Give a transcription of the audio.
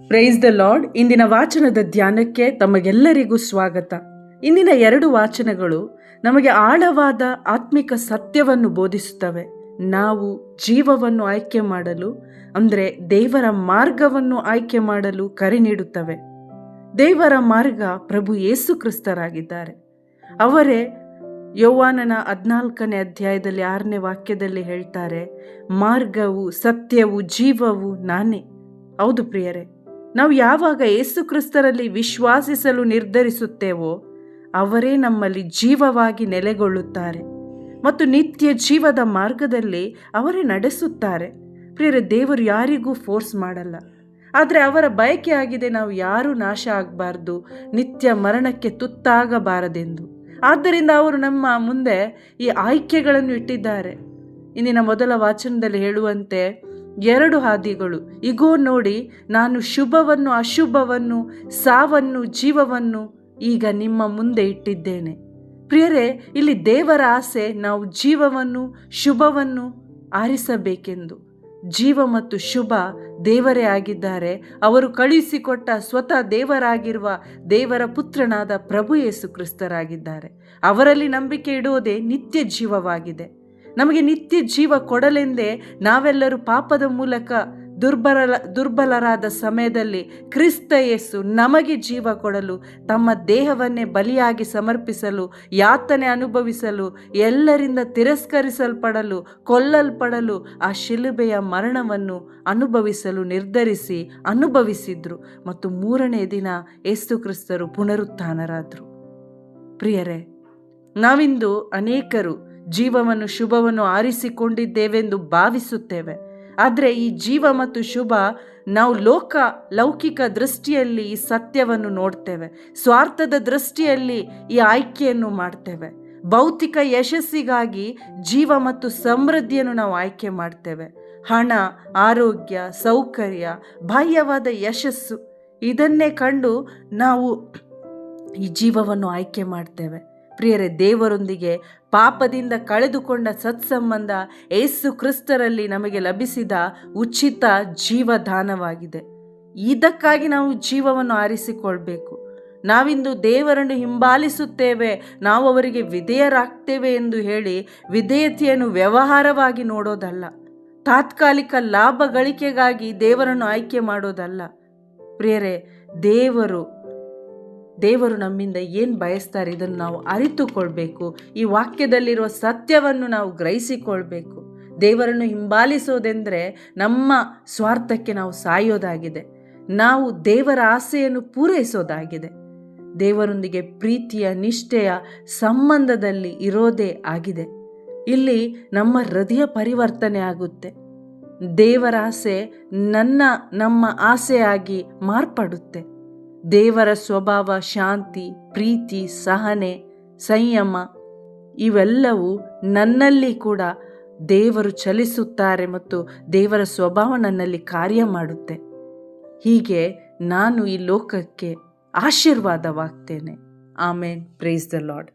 Price the lord. ಇಂದಿನ ವಾಚನದ ಧ್ಯಾನಕ್ಕೆ ತಮಗೆಲ್ಲರಿಗೂ ಸ್ವಾಗತ. ಇಂದಿನ 2 ವಾಚನಗಳು ನಮಗೆ ಆಳವಾದ ಆತ್ಮಿಕ ಸತ್ಯವನ್ನು ಬೋಧಿಸುತ್ತವೆ. ನಾವು ಜೀವವನ್ನು ಆಯ್ಕೆ ಮಾಡಲು, ಅಂದರೆ ದೇವರ ಮಾರ್ಗವನ್ನು ಆಯ್ಕೆ ಮಾಡಲು ಕರೆ ನೀಡುತ್ತವೆ. ದೇವರ ಮಾರ್ಗ ಪ್ರಭು ಯೇಸು ಕ್ರಿಸ್ತರಾಗಿದ್ದಾರೆ. ಅವರೇ ಯೋವಾನನ 14ನೇ ಅಧ್ಯಾಯದಲ್ಲಿ 6ನೇ ವಾಕ್ಯದಲ್ಲಿ ಹೇಳ್ತಾರೆ, ಮಾರ್ಗವು ಸತ್ಯವು ಜೀವವು ನಾನೇ. ಹೌದು ಪ್ರಿಯರೇ, ನಾವು ಯಾವಾಗ ಯೇಸು ಕ್ರಿಸ್ತರಲ್ಲಿ ವಿಶ್ವಾಸಿಸಲು ನಿರ್ಧರಿಸುತ್ತೇವೋ ಅವರೇ ನಮ್ಮಲ್ಲಿ ಜೀವವಾಗಿ ನೆಲೆಗೊಳ್ಳುತ್ತಾರೆ ಮತ್ತು ನಿತ್ಯ ಜೀವದ ಮಾರ್ಗದಲ್ಲಿ ಅವರೇ ನಡೆಸುತ್ತಾರೆ. ಪ್ರಿಯರೇ, ದೇವರು ಯಾರಿಗೂ ಫೋರ್ಸ್ ಮಾಡಲ್ಲ. ಆದರೆ ಅವರ ಬಯಕೆ ಆಗಿದೆ, ನಾವು ಯಾರೂ ನಾಶ ಆಗಬಾರ್ದು, ನಿತ್ಯ ಮರಣಕ್ಕೆ ತುತ್ತಾಗಬಾರದೆಂದು. ಆದ್ದರಿಂದ ಅವರು ನಮ್ಮ ಮುಂದೆ ಈ ಆಯ್ಕೆಗಳನ್ನು ಇಟ್ಟಿದ್ದಾರೆ. ಇಂದಿನ ಮೊದಲ ವಾಚನದಲ್ಲಿ ಹೇಳುವಂತೆ 2 ಹಾದಿಗಳು. ಇಗೋ ನೋಡಿ, ನಾನು ಶುಭವನ್ನು ಅಶುಭವನ್ನು, ಸಾವನ್ನು ಜೀವವನ್ನು ಈಗ ನಿಮ್ಮ ಮುಂದೆ ಇಟ್ಟಿದ್ದೇನೆ. ಪ್ರಿಯರೇ, ಇಲ್ಲಿ ದೇವರ ಆಸೆ ನಾವು ಜೀವವನ್ನು ಶುಭವನ್ನು ಆರಿಸಬೇಕೆಂದು. ಜೀವ ಮತ್ತು ಶುಭ ದೇವರೇ ಆಗಿದ್ದಾರೆ. ಅವರು ಕಳುಹಿಸಿಕೊಟ್ಟ ಸ್ವತಃ ದೇವರಾಗಿರುವ ದೇವರ ಪುತ್ರನಾದ ಪ್ರಭು ಯೇಸು ಕ್ರಿಸ್ತರಾಗಿದ್ದಾರೆ. ಅವರಲ್ಲಿ ನಂಬಿಕೆ ಇಡುವುದೇ ನಿತ್ಯ ಜೀವವಾಗಿದೆ. ನಮಗೆ ನಿತ್ಯ ಜೀವ ಕೊಡಲೆಂದೇ ನಾವೆಲ್ಲರೂ ಪಾಪದ ಮೂಲಕ ದುರ್ಬಲರಾದ ಸಮಯದಲ್ಲಿ ಕ್ರಿಸ್ತ ಯೇಸು ನಮಗೆ ಜೀವ ಕೊಡಲು, ತಮ್ಮ ದೇಹವನ್ನೇ ಬಲಿಯಾಗಿ ಸಮರ್ಪಿಸಲು, ಯಾತನೆ ಅನುಭವಿಸಲು, ಎಲ್ಲರಿಂದ ತಿರಸ್ಕರಿಸಲ್ಪಡಲು, ಕೊಲ್ಲಲ್ಪಡಲು, ಆ ಶಿಲುಬೆಯ ಮರಣವನ್ನು ಅನುಭವಿಸಲು ನಿರ್ಧರಿಸಿ ಅನುಭವಿಸಿದ್ರು ಮತ್ತು 3ನೇ ದಿನ ಯೇಸು ಕ್ರಿಸ್ತರು ಪುನರುತ್ಥಾನರಾದರು. ಪ್ರಿಯರೇ, ನಾವಿಂದು ಅನೇಕರು ಜೀವವನ್ನು ಶುಭವನ್ನು ಆರಿಸಿಕೊಂಡಿದ್ದೇವೆಂದು ಭಾವಿಸುತ್ತೇವೆ. ಆದರೆ ಈ ಜೀವ ಮತ್ತು ಶುಭ ನಾವು ಲೌಕಿಕ ದೃಷ್ಟಿಯಲ್ಲಿ ಈ ಸತ್ಯವನ್ನು ನೋಡ್ತೇವೆ. ಸ್ವಾರ್ಥದ ದೃಷ್ಟಿಯಲ್ಲಿ ಈ ಆಯ್ಕೆಯನ್ನು ಮಾಡ್ತೇವೆ. ಭೌತಿಕ ಯಶಸ್ಸಿಗಾಗಿ ಜೀವ ಮತ್ತು ಸಮೃದ್ಧಿಯನ್ನು ನಾವು ಆಯ್ಕೆ ಮಾಡ್ತೇವೆ. ಹಣ, ಆರೋಗ್ಯ, ಸೌಕರ್ಯ, ಬಾಹ್ಯವಾದ ಯಶಸ್ಸು, ಇದನ್ನೇ ಕಂಡು ನಾವು ಈ ಜೀವವನ್ನು ಆಯ್ಕೆ ಮಾಡ್ತೇವೆ. ಪ್ರಿಯರೇ, ದೇವರೊಂದಿಗೆ ಪಾಪದಿಂದ ಕಳೆದುಕೊಂಡ ಸತ್ಸಂಬಂಧ ಯೇಸು ಕ್ರಿಸ್ತರಲ್ಲಿ ನಮಗೆ ಲಭಿಸಿದ ಉಚಿತ ಜೀವದಾನವಾಗಿದೆ. ಇದಕ್ಕಾಗಿ ನಾವು ಜೀವವನ್ನು ಆರಿಸಿಕೊಳ್ಬೇಕು. ನಾವಿಂದು ದೇವರನ್ನು ಹಿಂಬಾಲಿಸುತ್ತೇವೆ, ನಾವು ಅವರಿಗೆ ವಿಧೇಯರಾಗ್ತೇವೆ ಎಂದು ಹೇಳಿ ವಿಧೇಯತೆಯನ್ನು ವ್ಯವಹಾರವಾಗಿ ನೋಡೋದಲ್ಲ. ತಾತ್ಕಾಲಿಕ ಲಾಭ ಗಳಿಕೆಗಾಗಿ ದೇವರನ್ನು ಆಯ್ಕೆ ಮಾಡೋದಲ್ಲ. ಪ್ರಿಯರೇ, ದೇವರು ನಮ್ಮಿಂದ ಏನು ಬಯಸ್ತಾರೆ ಇದನ್ನು ನಾವು ಅರಿತುಕೊಳ್ಬೇಕು. ಈ ವಾಕ್ಯದಲ್ಲಿರುವ ಸತ್ಯವನ್ನು ನಾವು ಗ್ರಹಿಸಿಕೊಳ್ಬೇಕು. ದೇವರನ್ನು ಹಿಂಬಾಲಿಸೋದೆಂದರೆ ನಮ್ಮ ಸ್ವಾರ್ಥಕ್ಕೆ ನಾವು ಸಾಯೋದಾಗಿದೆ. ನಾವು ದೇವರ ಆಸೆಯನ್ನು ಪೂರೈಸೋದಾಗಿದೆ. ದೇವರೊಂದಿಗೆ ಪ್ರೀತಿಯ ನಿಷ್ಠೆಯ ಸಂಬಂಧದಲ್ಲಿ ಇರೋದೇ ಆಗಿದೆ. ಇಲ್ಲಿ ನಮ್ಮ ಹೃದಯ ಪರಿವರ್ತನೆ ಆಗುತ್ತೆ. ದೇವರ ಆಸೆ ನಮ್ಮ ಆಸೆಯಾಗಿ ಮಾರ್ಪಡುತ್ತೆ. ದೇವರ ಸ್ವಭಾವ ಶಾಂತಿ, ಪ್ರೀತಿ, ಸಹನೆ, ಸಂಯಮ ಇವೆಲ್ಲವೂ ನನ್ನಲ್ಲಿ ಕೂಡ ದೇವರು ಚಲಿಸುತ್ತಾರೆ ಮತ್ತು ದೇವರ ಸ್ವಭಾವ ನನ್ನಲ್ಲಿ ಕಾರ್ಯ ಮಾಡುತ್ತೆ. ಹೀಗೆ ನಾನು ಈ ಲೋಕಕ್ಕೆ ಆಶೀರ್ವಾದವಾಗ್ತೇನೆ. ಆಮೇನ್. Praise the lord.